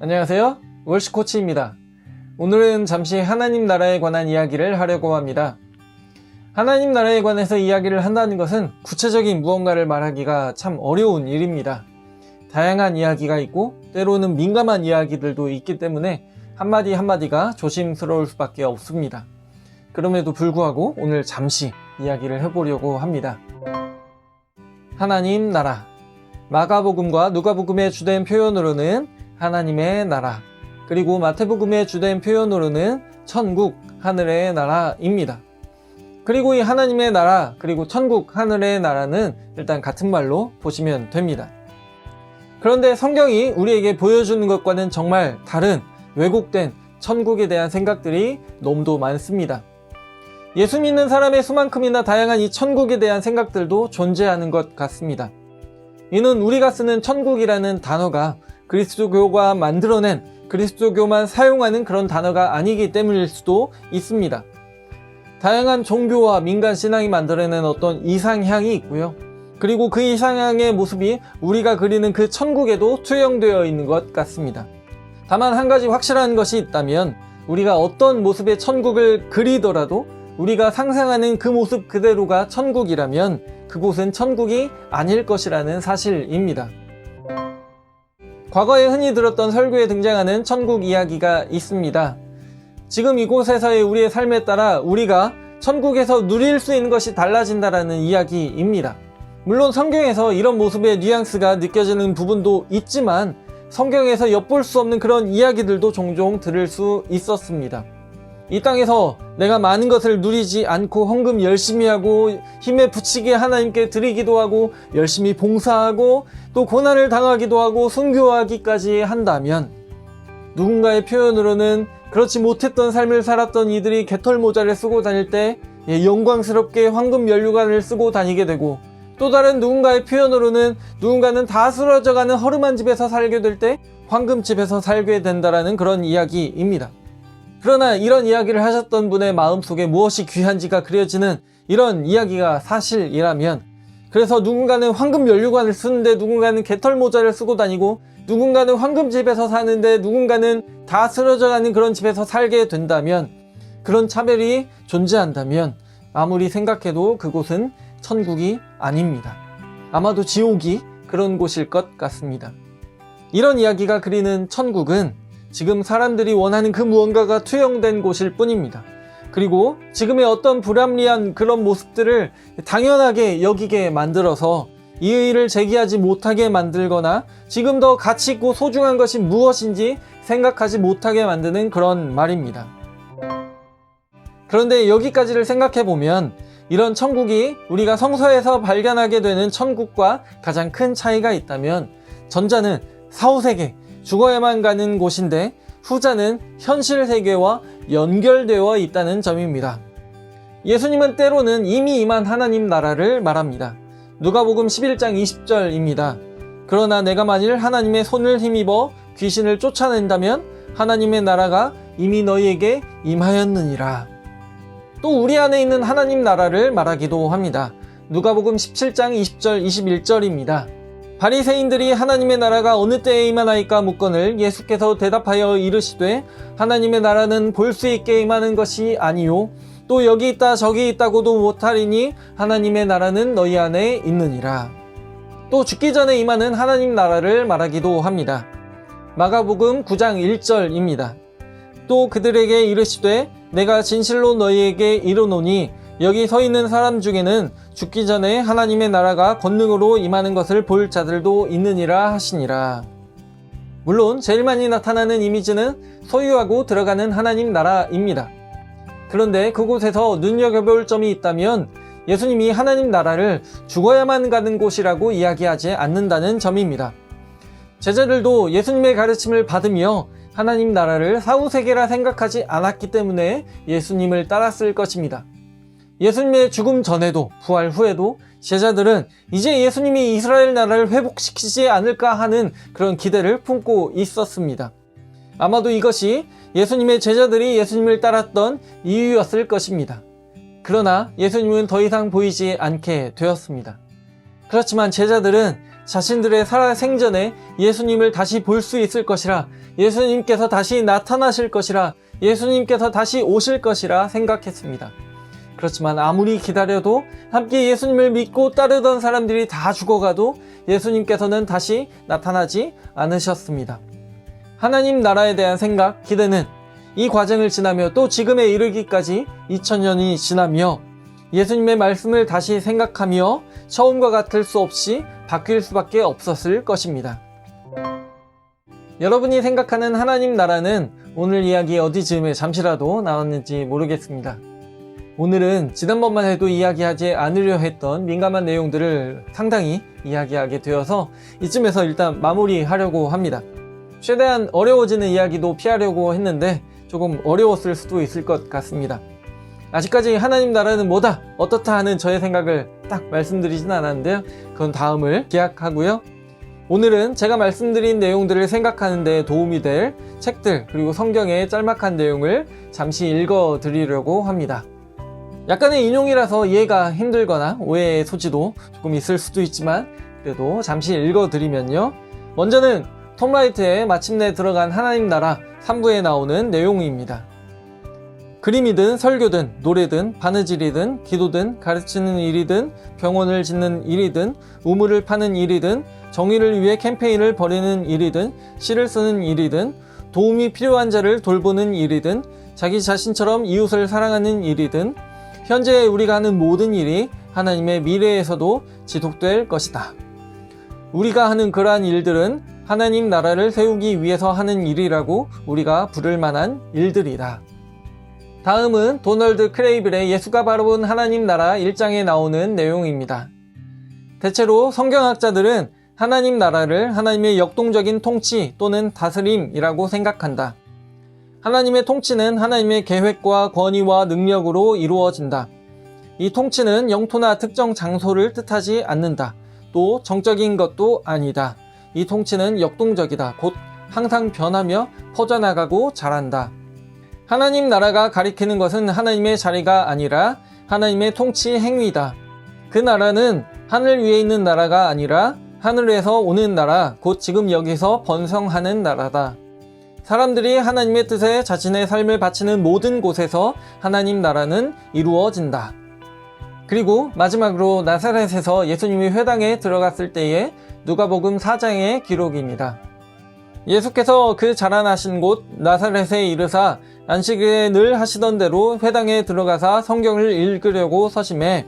안녕하세요. 월시코치입니다. 오늘은 잠시 하나님 나라에 관한 이야기를 하려고 합니다. 하나님 나라에 관해서 이야기를 한다는 것은 구체적인 무언가를 말하기가 참 어려운 일입니다. 다양한 이야기가 있고 때로는 민감한 이야기들도 있기 때문에 한마디 한마디가 조심스러울 수밖에 없습니다. 그럼에도 불구하고 오늘 잠시 이야기를 해보려고 합니다. 하나님 나라. 마가복음과 누가복음의 주된 표현으로는 하나님의 나라, 그리고 마태복음의 주된 표현으로는 천국, 하늘의 나라입니다. 그리고 이 하나님의 나라, 그리고 천국, 하늘의 나라는 일단 같은 말로 보시면 됩니다. 그런데 성경이 우리에게 보여주는 것과는 정말 다른 왜곡된 천국에 대한 생각들이 너무도 많습니다. 예수 믿는 사람의 수만큼이나 다양한 이 천국에 대한 생각들도 존재하는 것 같습니다. 이는 우리가 쓰는 천국이라는 단어가 그리스도교가 만들어낸, 그리스도교만 사용하는 그런 단어가 아니기 때문일 수도 있습니다. 다양한 종교와 민간 신앙이 만들어낸 어떤 이상향이 있고요. 그리고 그 이상향의 모습이 우리가 그리는 그 천국에도 투영되어 있는 것 같습니다. 다만 한 가지 확실한 것이 있다면 우리가 어떤 모습의 천국을 그리더라도 우리가 상상하는 그 모습 그대로가 천국이라면 그곳은 천국이 아닐 것이라는 사실입니다. 과거에 흔히 들었던 설교에 등장하는 천국 이야기가 있습니다. 지금 이곳에서의 우리의 삶에 따라 우리가 천국에서 누릴 수 있는 것이 달라진다라는 이야기입니다. 물론 성경에서 이런 모습의 뉘앙스가 느껴지는 부분도 있지만 성경에서 엿볼 수 없는 그런 이야기들도 종종 들을 수 있었습니다. 이 땅에서 내가 많은 것을 누리지 않고 헌금 열심히 하고 힘에 부치게 하나님께 드리기도 하고 열심히 봉사하고 또 고난을 당하기도 하고 순교하기까지 한다면 누군가의 표현으로는 그렇지 못했던 삶을 살았던 이들이 개털 모자를 쓰고 다닐 때 영광스럽게 황금 면류관을 쓰고 다니게 되고, 또 다른 누군가의 표현으로는 누군가는 다 쓰러져가는 허름한 집에서 살게 될 때 황금집에서 살게 된다라는 그런 이야기입니다. 그러나 이런 이야기를 하셨던 분의 마음속에 무엇이 귀한지가 그려지는 이런 이야기가 사실이라면, 그래서 누군가는 황금 면류관을 쓰는데 누군가는 개털 모자를 쓰고 다니고 누군가는 황금집에서 사는데 누군가는 다 쓰러져가는 그런 집에서 살게 된다면, 그런 차별이 존재한다면 아무리 생각해도 그곳은 천국이 아닙니다. 아마도 지옥이 그런 곳일 것 같습니다. 이런 이야기가 그리는 천국은 지금 사람들이 원하는 그 무언가가 투영된 곳일 뿐입니다. 그리고 지금의 어떤 불합리한 그런 모습들을 당연하게 여기게 만들어서 이의를 제기하지 못하게 만들거나 지금 더 가치 있고 소중한 것이 무엇인지 생각하지 못하게 만드는 그런 말입니다. 그런데 여기까지를 생각해보면 이런 천국이 우리가 성서에서 발견하게 되는 천국과 가장 큰 차이가 있다면, 전자는 사후세계, 죽어야만 가는 곳인데 후자는 현실 세계와 연결되어 있다는 점입니다. 예수님은 때로는 이미 임한 하나님 나라를 말합니다. 누가복음 11장 20절입니다. 그러나 내가 만일 하나님의 손을 힘입어 귀신을 쫓아낸다면 하나님의 나라가 이미 너희에게 임하였느니라. 또 우리 안에 있는 하나님 나라를 말하기도 합니다. 누가복음 17장 20절 21절입니다. 바리새인들이 하나님의 나라가 어느 때에 임하나이까 묻거늘 예수께서 대답하여 이르시되 하나님의 나라는 볼 수 있게 임하는 것이 아니요 또 여기 있다 저기 있다고도 못하리니 하나님의 나라는 너희 안에 있느니라. 또 죽기 전에 임하는 하나님 나라를 말하기도 합니다. 마가복음 9장 1절입니다. 또 그들에게 이르시되 내가 진실로 너희에게 이르노니 여기 서 있는 사람 중에는 죽기 전에 하나님의 나라가 권능으로 임하는 것을 볼 자들도 있느니라 하시니라. 물론 제일 많이 나타나는 이미지는 소유하고 들어가는 하나님 나라입니다. 그런데 그곳에서 눈여겨볼 점이 있다면 예수님이 하나님 나라를 죽어야만 가는 곳이라고 이야기하지 않는다는 점입니다. 제자들도 예수님의 가르침을 받으며 하나님 나라를 사후세계라 생각하지 않았기 때문에 예수님을 따랐을 것입니다. 예수님의 죽음 전에도 부활 후에도 제자들은 이제 예수님이 이스라엘 나라를 회복시키지 않을까 하는 그런 기대를 품고 있었습니다. 아마도 이것이 예수님의 제자들이 예수님을 따랐던 이유였을 것입니다. 그러나 예수님은 더 이상 보이지 않게 되었습니다. 그렇지만 제자들은 자신들의 살아생전에 예수님을 다시 볼 수 있을 것이라, 예수님께서 다시 나타나실 것이라, 예수님께서 다시 오실 것이라 생각했습니다. 그렇지만 아무리 기다려도 함께 예수님을 믿고 따르던 사람들이 다 죽어가도 예수님께서는 다시 나타나지 않으셨습니다. 하나님 나라에 대한 생각, 기대는 이 과정을 지나며 또 지금에 이르기까지 2000년이 지나며 예수님의 말씀을 다시 생각하며 처음과 같을 수 없이 바뀔 수밖에 없었을 것입니다. 여러분이 생각하는 하나님 나라는 오늘 이야기 어디 즈음에 잠시라도 나왔는지 모르겠습니다. 오늘은 지난번만 해도 이야기하지 않으려 했던 민감한 내용들을 상당히 이야기하게 되어서 이쯤에서 일단 마무리하려고 합니다. 최대한 어려워지는 이야기도 피하려고 했는데 조금 어려웠을 수도 있을 것 같습니다. 아직까지 하나님 나라는 뭐다, 어떻다 하는 저의 생각을 딱 말씀드리진 않았는데요. 그건 다음을 기약하고요. 오늘은 제가 말씀드린 내용들을 생각하는 데 도움이 될 책들, 그리고 성경의 짤막한 내용을 잠시 읽어 드리려고 합니다. 약간의 인용이라서 이해가 힘들거나 오해의 소지도 조금 있을 수도 있지만 그래도 잠시 읽어 드리면요. 먼저는 톰 라이트의 마침내 들어간 하나님 나라 3부에 나오는 내용입니다. 그림이든 설교든 노래든 바느질이든 기도든 가르치는 일이든 병원을 짓는 일이든 우물을 파는 일이든 정의를 위해 캠페인을 벌이는 일이든 시를 쓰는 일이든 도움이 필요한 자를 돌보는 일이든 자기 자신처럼 이웃을 사랑하는 일이든 현재 우리가 하는 모든 일이 하나님의 미래에서도 지속될 것이다. 우리가 하는 그러한 일들은 하나님 나라를 세우기 위해서 하는 일이라고 우리가 부를 만한 일들이다. 다음은 도널드 크레이블의 예수가 바라본 하나님 나라 1장에 나오는 내용입니다. 대체로 성경학자들은 하나님 나라를 하나님의 역동적인 통치 또는 다스림이라고 생각한다. 하나님의 통치는 하나님의 계획과 권위와 능력으로 이루어진다. 이 통치는 영토나 특정 장소를 뜻하지 않는다. 또 정적인 것도 아니다. 이 통치는 역동적이다. 곧 항상 변하며 퍼져나가고 자란다. 하나님 나라가 가리키는 것은 하나님의 자리가 아니라 하나님의 통치 행위다. 그 나라는 하늘 위에 있는 나라가 아니라 하늘에서 오는 나라, 곧 지금 여기서 번성하는 나라다. 사람들이 하나님의 뜻에 자신의 삶을 바치는 모든 곳에서 하나님 나라는 이루어진다. 그리고 마지막으로 나사렛에서 예수님이 회당에 들어갔을 때의 누가복음 4장의 기록입니다. 예수께서 그 자라나신 곳 나사렛에 이르사 안식일에 늘 하시던 대로 회당에 들어가사 성경을 읽으려고 서심해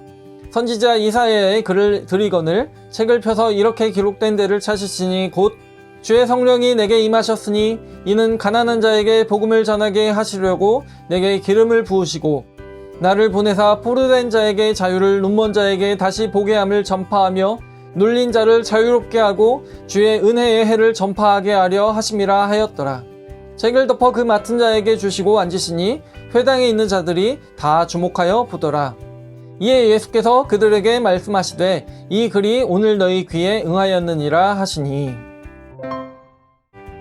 선지자 이사야의 글을 들이거늘 책을 펴서 이렇게 기록된 데를 찾으시니 곧 주의 성령이 내게 임하셨으니 이는 가난한 자에게 복음을 전하게 하시려고 내게 기름을 부으시고 나를 보내사 포로된 자에게 자유를, 눈먼 자에게 다시 보게 함을 전파하며 눌린 자를 자유롭게 하고 주의 은혜의 해를 전파하게 하려 하심이라 하였더라. 책을 덮어 그 맡은 자에게 주시고 앉으시니 회당에 있는 자들이 다 주목하여 보더라. 이에 예수께서 그들에게 말씀하시되 이 글이 오늘 너희 귀에 응하였느니라 하시니.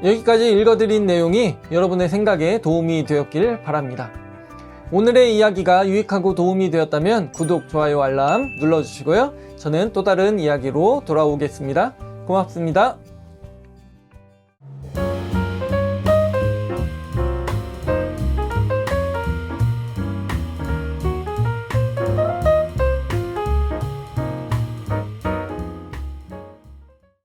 여기까지 읽어드린 내용이 여러분의 생각에 도움이 되었길 바랍니다. 오늘의 이야기가 유익하고 도움이 되었다면 구독, 좋아요, 알람 눌러주시고요. 저는 또 다른 이야기로 돌아오겠습니다. 고맙습니다.